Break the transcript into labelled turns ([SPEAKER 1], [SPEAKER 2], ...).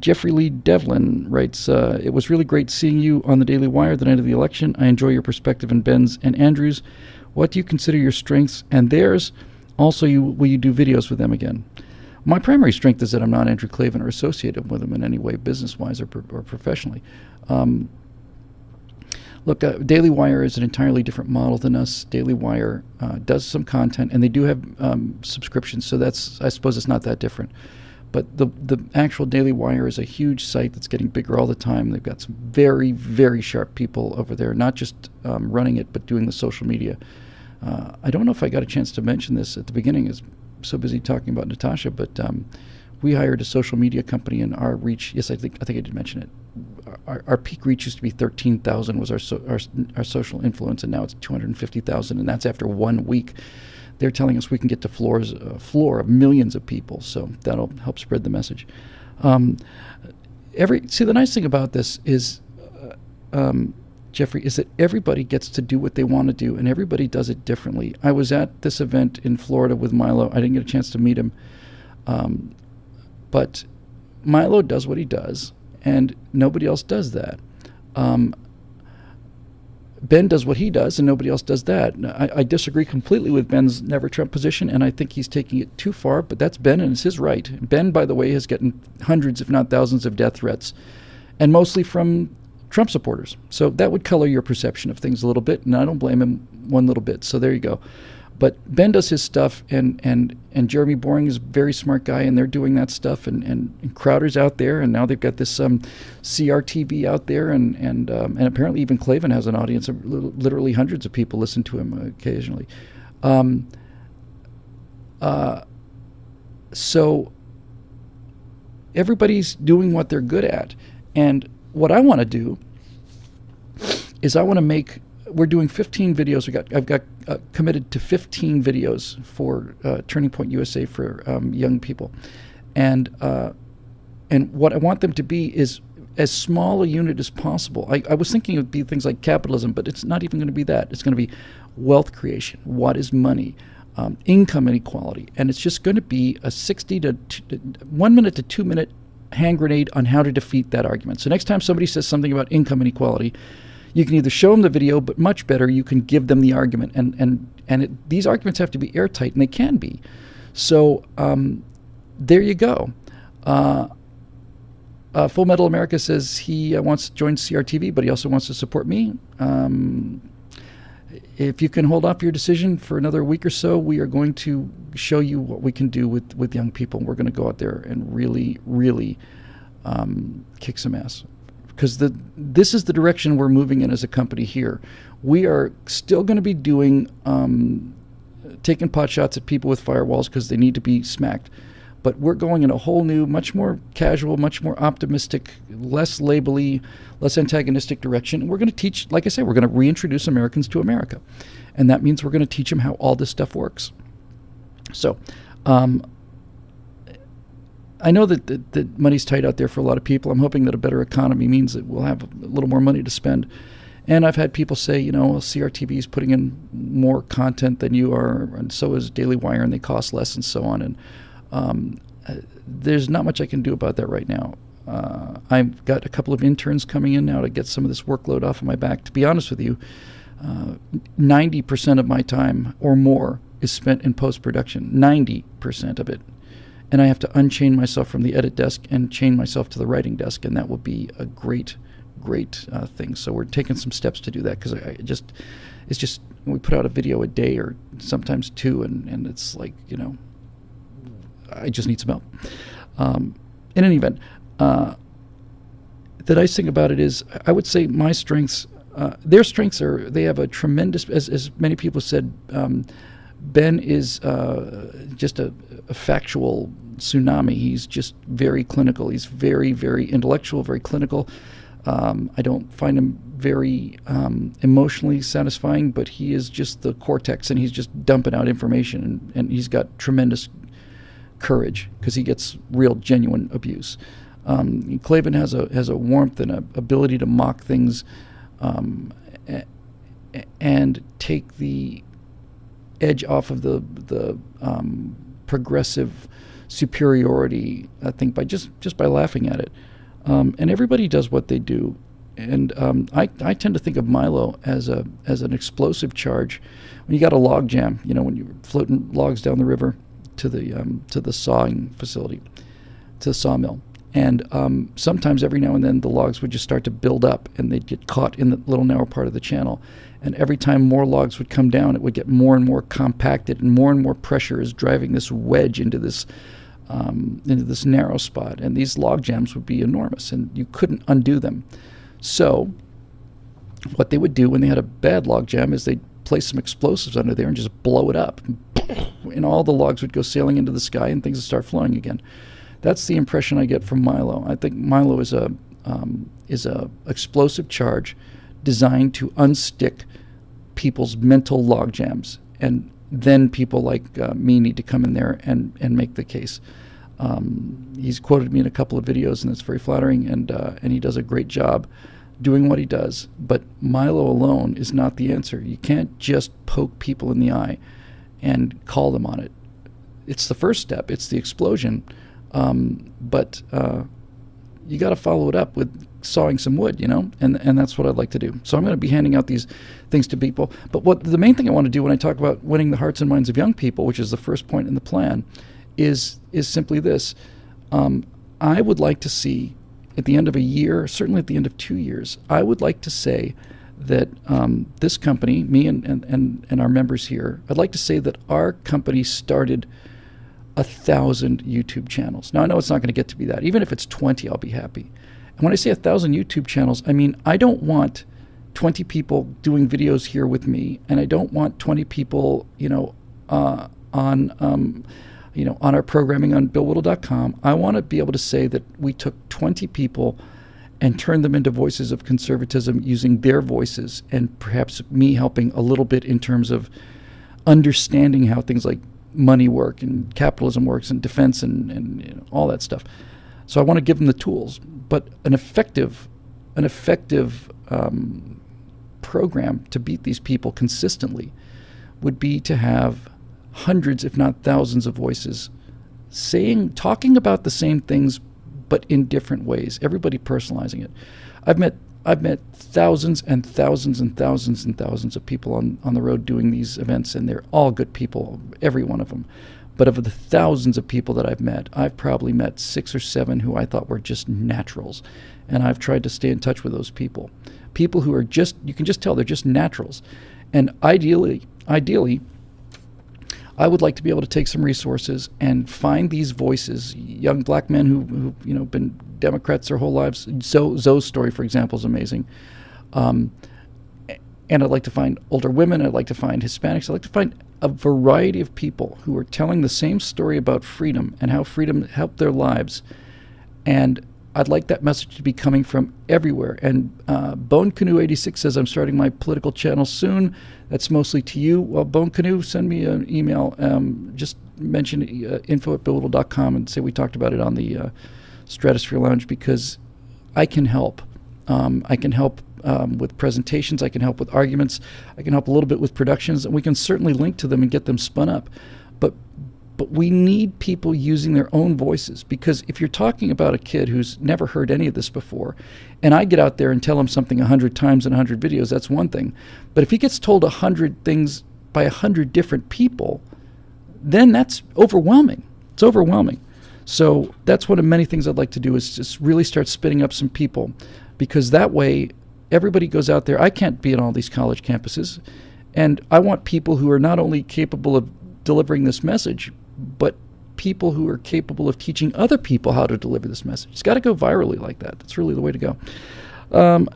[SPEAKER 1] Jeffrey Lee Devlin writes, it was really great seeing you on the Daily Wire the night of the election. I enjoy your perspective in Ben's and Andrew's. What do you consider your strengths and theirs? Also, will you do videos with them again? My primary strength is that I'm not Andrew Klavan or associated with him in any way, business-wise or professionally. Look, Daily Wire is an entirely different model than us. Daily Wire does some content, and they do have subscriptions, so I suppose it's not that different. But the actual Daily Wire is a huge site that's getting bigger all the time. They've got some very, very sharp people over there, not just running it, but doing the social media. I don't know if I got a chance to mention this at the beginning. I was so busy talking about Natasha, but we hired a social media company, and our reach, yes, I think I did mention it. Our peak reach used to be 13,000 was our social influence, and now it's 250,000, and that's after 1 week. They're telling us we can get to floor of millions of people, so that'll help spread the message. See, the nice thing about this is, Jeffrey, is that everybody gets to do what they want to do, and everybody does it differently. I was at this event in Florida with Milo. I didn't get a chance to meet him, but Milo does what he does, and nobody else does that. Ben does what he does, and nobody else does that. I disagree completely with Ben's Never Trump position, and I think he's taking it too far, but that's Ben, and it's his right. Ben, by the way, has gotten hundreds, if not thousands, of death threats, and mostly from Trump supporters. So that would color your perception of things a little bit, and I don't blame him one little bit. So there you go. But Ben does his stuff, and Jeremy Boring is a very smart guy, and they're doing that stuff, and Crowder's out there, and now they've got this CRTV out there, and apparently even Klavan has an audience of literally hundreds of people listen to him occasionally. So everybody's doing what they're good at, and what I want to do is we're doing 15 videos. I've got committed to 15 videos for Turning Point USA for young people, and what I want them to be is as small a unit as possible. I was thinking it would be things like capitalism, but it's not even going to be that. It's going to be wealth creation. What is money? Income inequality, and it's just going to be a 1 minute to 2 minute hand grenade on how to defeat that argument. So next time somebody says something about income inequality, you can either show them the video, but much better, you can give them the argument. And these arguments have to be airtight, and they can be. So there you go. Full Metal America says he wants to join CRTV, but he also wants to support me. If you can hold off your decision for another week or so, we are going to show you what we can do with young people. We're going to go out there and really, really kick some ass. Because this is the direction we're moving in as a company here. We are still going to be doing, taking pot shots at people with firewalls because they need to be smacked. But we're going in a whole new, much more casual, much more optimistic, less labely, less antagonistic direction. And we're going to teach, like I said, we're going to reintroduce Americans to America. And that means we're going to teach them how all this stuff works. So, I know that money's tight out there for a lot of people. I'm hoping that a better economy means that we'll have a little more money to spend. And I've had people say, CRTV is putting in more content than you are, and so is Daily Wire, and they cost less and so on. And there's not much I can do about that right now. I've got a couple of interns coming in now to get some of this workload off of my back. To be honest with you, 90% of my time or more is spent in post-production, 90% of it. And I have to unchain myself from the edit desk and chain myself to the writing desk, and that will be a great thing. So we're taking some steps to do that, because it's just we put out a video a day or sometimes two, and it's like, I just need some help. In any event, the nice thing about it is, I would say my strengths, their strengths are, they have a tremendous, as many people said, Ben is just a factual tsunami. He's just very clinical. He's very, very intellectual, very clinical. I don't find him very emotionally satisfying, but he is just the cortex, and he's just dumping out information, and he's got tremendous courage because he gets real, genuine abuse. Klavan has a warmth and an ability to mock things and take the edge off of the progressive superiority, I think, by just by laughing at it. And everybody does what they do. And I tend to think of Milo as an explosive charge. When you got a log jam, when you're floating logs down the river to the sawing facility, to the sawmill, and sometimes every now and then the logs would just start to build up, and they'd get caught in the little narrow part of the channel. And every time more logs would come down, it would get more and more compacted, and more pressure is driving this wedge into this narrow spot. And these log jams would be enormous, and you couldn't undo them. So what they would do when they had a bad log jam is they'd place some explosives under there and just blow it up. And all the logs would go sailing into the sky, and things would start flowing again. That's the impression I get from Milo. I think Milo is a explosive charge designed to unstick people's mental log jams. And then people like me need to come in there and make the case. He's quoted me in a couple of videos, and it's very flattering, and he does a great job doing what he does. But Milo alone is not the answer. You can't just poke people in the eye and call them on it. It's the first step. It's the explosion. But you got to follow it up with sawing some wood, and that's what I'd like to do. So I'm going to be handing out these things to people. But the main thing I want to do when I talk about winning the hearts and minds of young people, which is the first point in the plan, is simply this. I would like to see, at the end of a year, certainly at the end of 2 years, I would like to say that this company, me and our members here, I'd like to say that our company started 1,000 YouTube channels. Now, I know it's not going to get to be that. Even if it's 20, I'll be happy. And when I say 1,000 YouTube channels, I mean, I don't want 20 people doing videos here with me, and I don't want 20 people, on our programming on BillWhittle.com. I want to be able to say that we took 20 people and turned them into voices of conservatism using their voices, and perhaps me helping a little bit in terms of understanding how things like money work and capitalism works and defense and all that stuff. So I want to give them the tools. But an effective program to beat these people consistently would be to have hundreds, if not thousands, of voices talking about the same things, but in different ways. Everybody personalizing it. I've met thousands and thousands and thousands and thousands of people on the road doing these events, and they're all good people, every one of them. But of the thousands of people that I've met, I've probably met 6 or 7 who I thought were just naturals. And I've tried to stay in touch with those people. People who are you can just tell they're just naturals. And ideally, I would like to be able to take some resources and find these voices, young black men who been Democrats their whole lives. Zoe's story, for example, is amazing. And I'd like to find older women. I'd like to find Hispanics. I'd like to find a variety of people who are telling the same story about freedom and how freedom helped their lives. And I'd like that message to be coming from everywhere. And Bone Canoe 86 says, I'm starting my political channel soon. That's mostly to you. Well, Bone Canoe, send me an email. Just mention info@billwhittle.com and say we talked about it on the Stratosphere Lounge, because I can help. I can help with presentations. I can help with arguments. I can help a little bit with productions, and we can certainly link to them and get them spun up. But we need people using their own voices, because if you're talking about a kid who's never heard any of this before, and I get out there and tell him something 100 times in 100 videos, that's one thing. But if he gets told 100 things by 100 different people, then that's overwhelming. It's overwhelming. So that's one of many things I'd like to do, is just really start spinning up some people, because that way everybody goes out there. I can't be in all these college campuses, and I want people who are not only capable of delivering this message, but people who are capable of teaching other people how to deliver this message. It's got to go virally like that. That's really the way to go. And